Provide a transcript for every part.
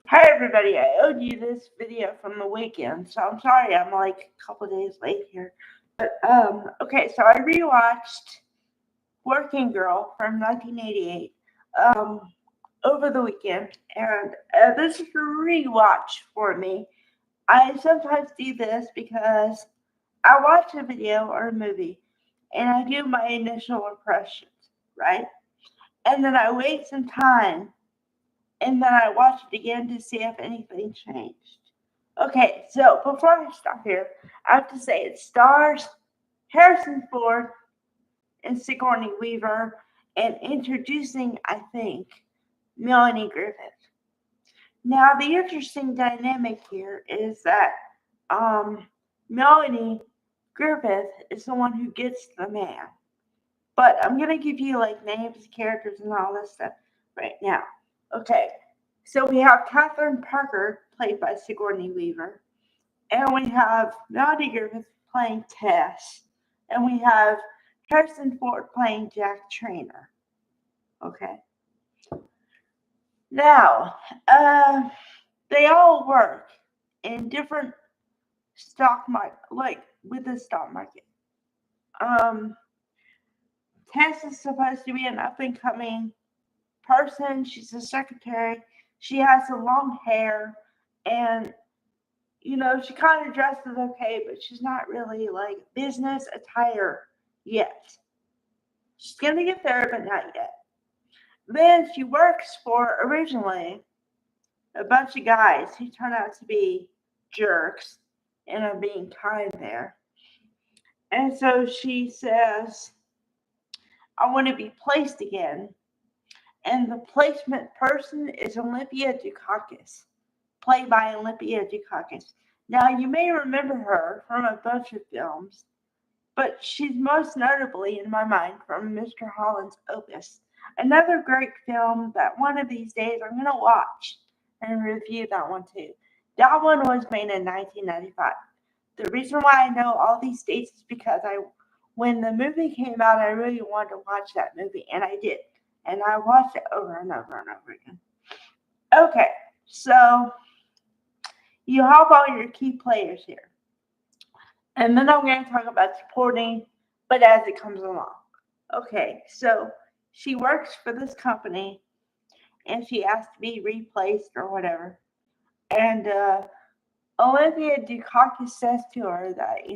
Hi everybody, I owed you this video from the weekend, so I'm sorry I'm like a couple days late here. Okay, so I rewatched Working Girl from 1988 um, over the weekend, and this is a rewatch for me. I sometimes do this because I watch a video or a movie and I do my initial impressions, right? And then I wait some time and then I watch it again to see if anything changed. Okay, so before I start here, I have to say it stars Harrison Ford and Sigourney Weaver, and introducing, I think, Melanie Griffith. Now, the interesting dynamic here is that um, Melanie Griffith is the one who gets the man. But I'm gonna give you like names, characters, and all this stuff right now. Okay, so we have Catherine Parker, played by Sigourney Weaver, and we have Melody Griffith playing Tess, and we have Harrison Ford playing Jack Trainer. Okay, now they all work in different stock market, like with the stock market. Um, Tess is supposed to be an up and coming person. She's a secretary. She has the long hair, and she kind of dresses okay, but she's not really like business attire yet. She's gonna get there, but not yet. Then she works for originally a bunch of guys who turn out to be jerks and are being kind there. And so she says, I want to be placed again. And the placement person is Olympia Dukakis, played by Olympia Dukakis. Now, you may remember her from a bunch of films, but she's most notably, in my mind, from Mr. Holland's Opus. Another great film that one of these days I'm going to watch and review that one too. That one was made in 1995. The reason why I know all these dates is because when the movie came out, I really wanted to watch that movie, and I did. And I watched it over and over and over again. Okay, so you have all your key players here. And then I'm going to talk about supporting, but as it comes along. Okay, so she works for this company and she has to be replaced or whatever. And Olivia Dukakis says to her that,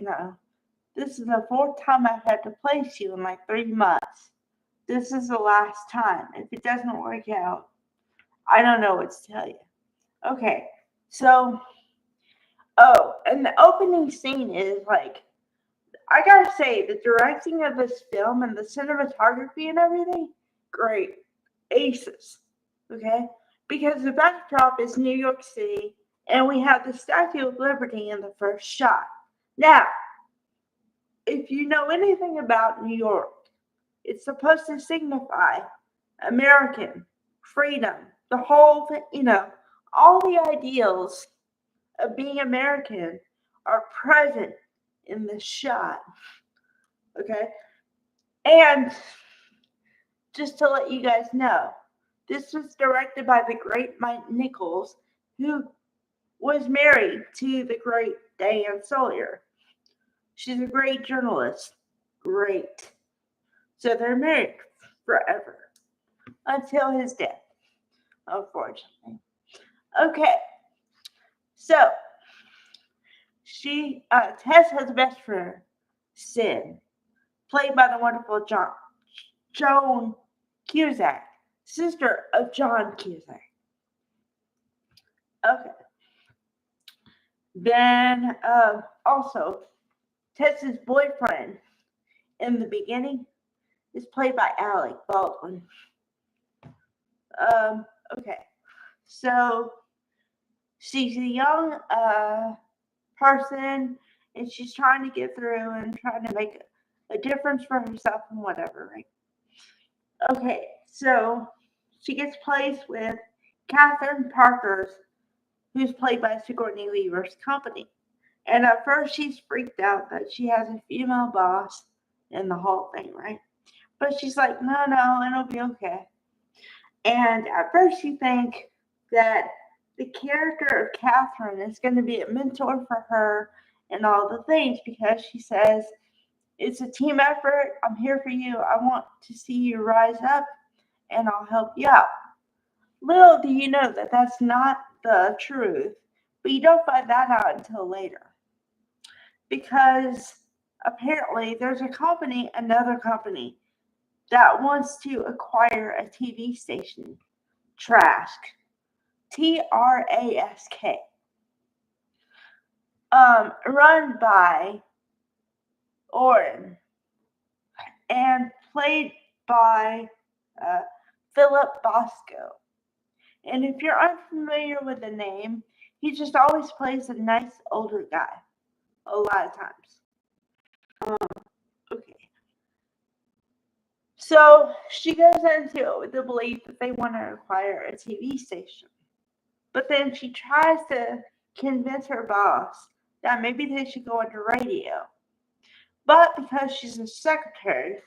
this is the fourth time I've had to place you in like 3 months. This is the last time. If it doesn't work out, I don't know what to tell you. Okay, so, and the opening scene is like, I gotta say, the directing of this film and the cinematography and everything, great. Aces. Okay? Because the backdrop is New York City, and we have the Statue of Liberty in the first shot. Now, if you know anything about New York, it's supposed to signify American freedom, the whole thing, all the ideals of being American are present in this shot. Okay? And just to let you guys know, this was directed by the great Mike Nichols, who was married to the great Diane Sawyer. She's a great journalist. Great. So they're married forever until his death, unfortunately. Okay, so Tess has a best friend, Sid, played by the wonderful Joan Cusack, sister of John Cusack. Okay. Then also, Tess's boyfriend in the beginning is played by Alec Baldwin. Okay. So she's a young person and she's trying to get through and trying to make a difference for herself and whatever, right? Okay, so she gets placed with Catherine Parker's, who's played by Sigourney Weaver's company. And at first she's freaked out that she has a female boss and the whole thing, right? But she's like, no, it'll be okay. And at first you think that the character of Catherine is going to be a mentor for her and all the things, because she says, it's a team effort. I'm here for you. I want to see you rise up, and I'll help you out. Little do you know that that's not the truth, but you don't find that out until later. Because apparently there's another company, that wants to acquire a TV station, Trask, Trask, run by Oren and played by Philip Bosco. And if you're unfamiliar with the name, he just always plays a nice older guy a lot of times. Okay. So she goes into it with the belief that they want to acquire a TV station. But then she tries to convince her boss that maybe they should go into radio. But because she's a secretary,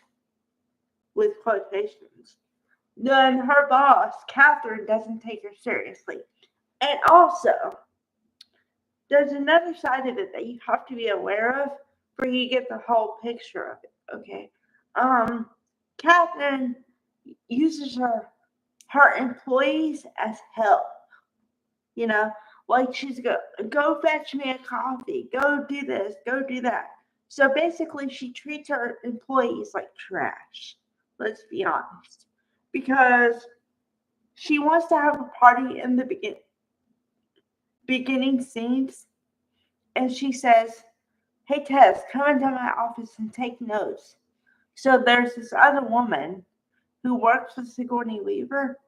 with quotations, then her boss, Catherine, doesn't take her seriously. And also, there's another side of it that you have to be aware of for you to get the whole picture of it, okay? Catherine uses her employees as help. You know, like she's go fetch me a coffee, go do this, go do that. So basically, she treats her employees like trash. Let's be honest, because she wants to have a party in the beginning scenes, and she says, "Hey Tess, come into my office and take notes." So there's this other woman who works with Sigourney Weaver,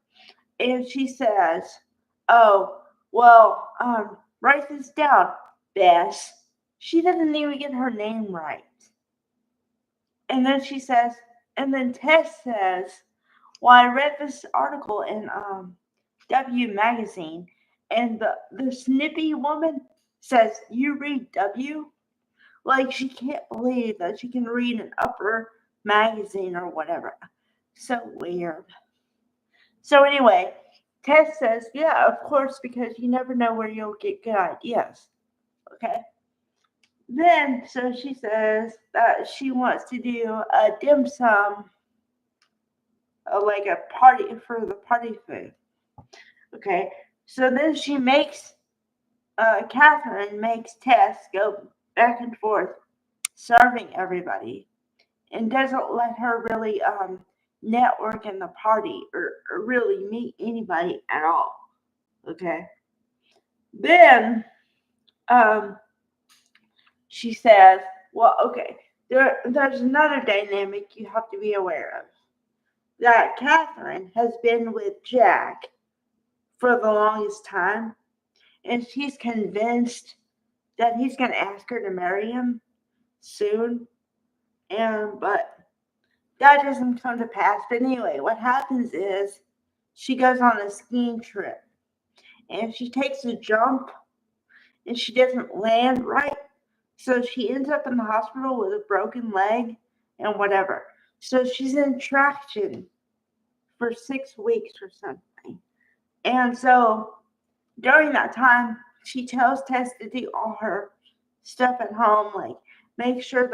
and she says, "Oh, well, write this down, Bess." She doesn't even get her name right. And then she says, and then Tess says, "Well, I read this article in W Magazine, and the snippy woman says, you read W?" Like, she can't believe that she can read an upper magazine or whatever. So weird. So anyway, Tess says, "Yeah, of course, because you never know where you'll get good ideas." Okay. Then, so she says that she wants to do a dim sum, like a party for the party food. Okay. So then she makes, Catherine makes Tess go back and forth serving everybody, and doesn't let her really network in the party, or really meet anybody at all. Okay. Then she says, well, okay, there's another dynamic you have to be aware of. That Catherine has been with Jack for the longest time, and she's convinced that he's going to ask her to marry him soon. But that doesn't come to pass. But anyway, what happens is she goes on a skiing trip, and she takes a jump, and she doesn't land right. So she ends up in the hospital with a broken leg and whatever. So she's in traction for 6 weeks or something. And so during that time, she tells Tess to do all her stuff at home, like make sure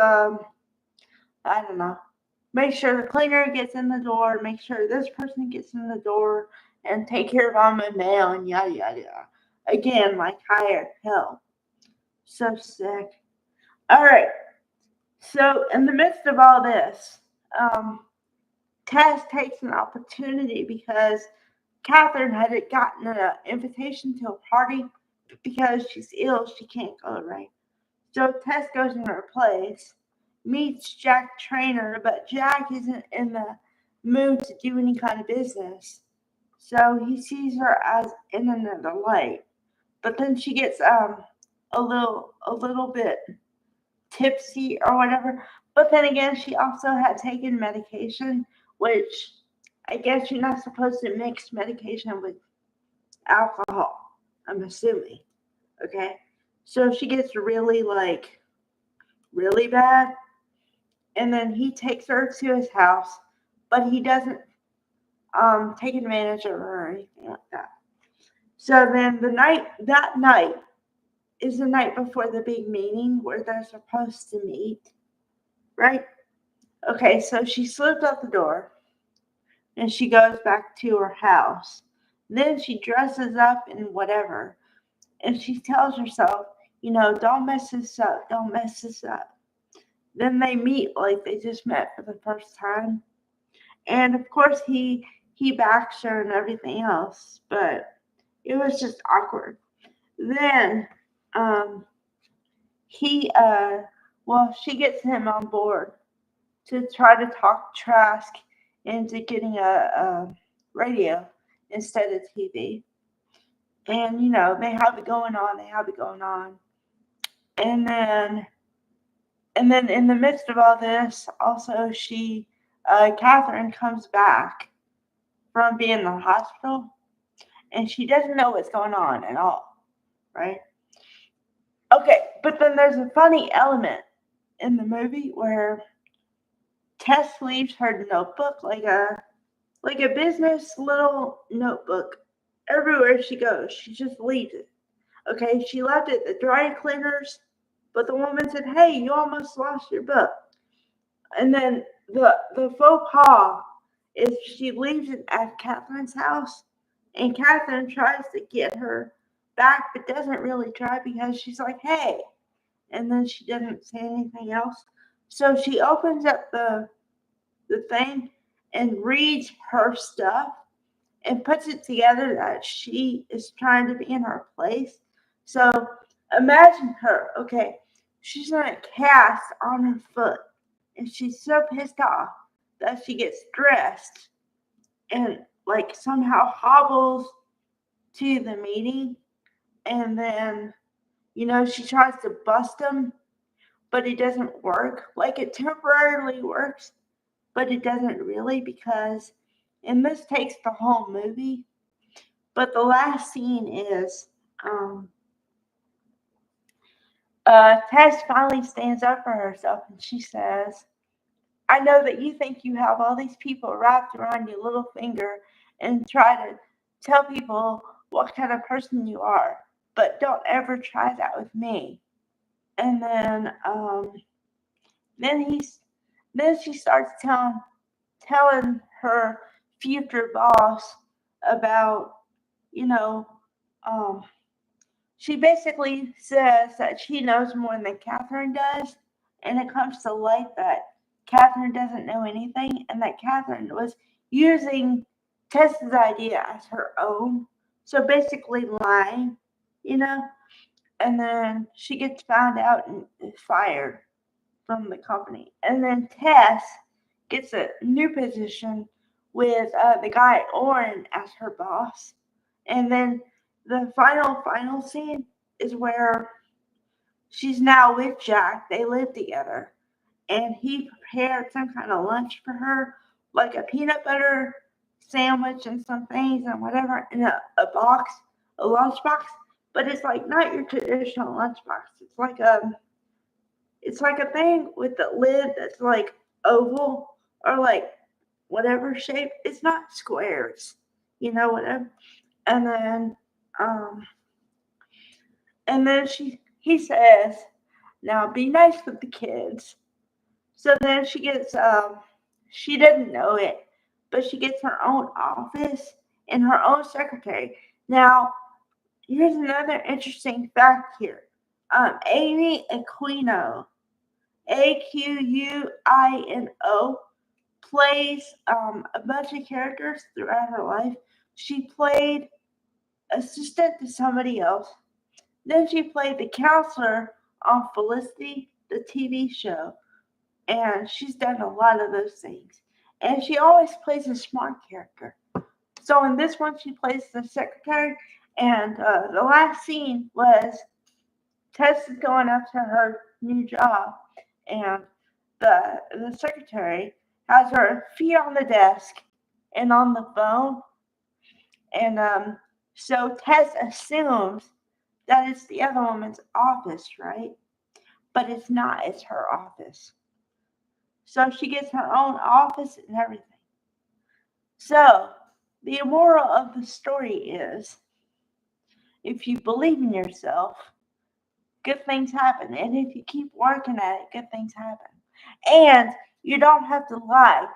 make sure the cleaner gets in the door, make sure this person gets in the door, and take care of all my mail, and yada yada yada. Again, like hired help. So sick. All right. So in the midst of all this, Tess takes an opportunity because Catherine had gotten an invitation to a party, because she's ill, she can't go, right? So Tess goes in her place, meets Jack Trainer, but Jack isn't in the mood to do any kind of business. So he sees her as in another light. But then she gets a little bit tipsy or whatever. But then again, she also had taken medication, which I guess you're not supposed to mix medication with alcohol, I'm assuming. Okay. So she gets really bad. And then he takes her to his house, but he doesn't take advantage of her or anything like that. So then that night is the night before the big meeting where they're supposed to meet, right? Okay, so she slipped out the door and she goes back to her house. Then she dresses up in whatever and she tells herself, don't mess this up, don't mess this up. Then they meet like they just met for the first time. And of course he backs her and everything else, but it was just awkward. Then he she gets him on board to try to talk Trask into getting a radio instead of TV. And they have it going on. And then in the midst of all this, also Catherine comes back from being in the hospital, and she doesn't know what's going on at all, right? Okay, but then there's a funny element in the movie where Tess leaves her notebook like a business little notebook everywhere she goes. She just leaves it. Okay, she left it at the dry cleaners, but the woman said, "Hey, you almost lost your book." And then the faux pas is she leaves it at Catherine's house, and Catherine tries to get her back, but doesn't really try because she's like, "Hey," and then she doesn't say anything else. So she opens up the thing and reads her stuff and puts it together that she is trying to be in her place. So imagine her, okay, she's in a cast on her foot and she's so pissed off that she gets dressed and like somehow hobbles to the meeting, and then she tries to bust him, but it doesn't work. Like it temporarily works, but it doesn't really, because and this takes the whole movie. But the last scene is Tess finally stands up for herself and she says, "I know that you think you have all these people wrapped around your little finger and try to tell people what kind of person you are, but don't ever try that with me." And then she starts telling her future boss about, you know, she basically says that she knows more than Catherine does, and it comes to light that Catherine doesn't know anything, and that Catherine was using Tess's idea as her own. So basically lying, you know? And then she gets found out and is fired from the company. And then Tess gets a new position with the guy Oren as her boss. And then the final scene is where she's now with Jack. They live together. And he prepared some kind of lunch for her, like a peanut butter sandwich and some things and whatever in a box, a lunch box. But it's like not your traditional lunch box. It's like a thing with the lid that's like oval or like whatever shape. It's not squares, whatever. And then um he says, "Now be nice with the kids." So then she doesn't know it, but she gets her own office and her own secretary. Now, here's another interesting fact here. Amy Aquino, Aquino, plays a bunch of characters throughout her life. She played assistant to somebody else. Then she played the counselor on Felicity, the TV show. And she's done a lot of those things. And she always plays a smart character. So in this one, she plays the secretary. And the last scene was Tess is going up to her new job, and the secretary has her feet on the desk and on the phone. And so Tess assumes that it's the other woman's office, right? But it's not. It's her office. So she gets her own office and everything. So the moral of the story is if you believe in yourself, good things happen. And if you keep working at it, good things happen. And you don't have to lie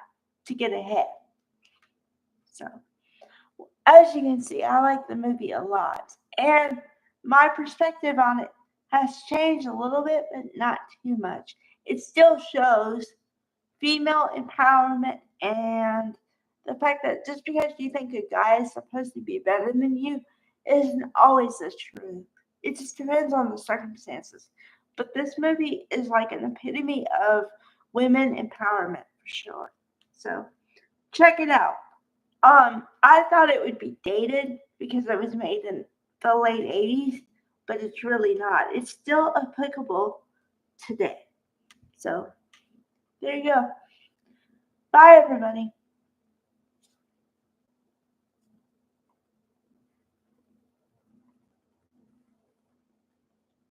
to get ahead. So, as you can see, I like the movie a lot. And my perspective on it has changed a little bit, but not too much. It still shows female empowerment and the fact that just because you think a guy is supposed to be better than you isn't always the truth. It just depends on the circumstances. But this movie is like an epitome of women empowerment for sure. So check it out. I thought it would be dated because it was made in the late 80s, but it's really not. It's still applicable today. So there you go. Bye, everybody.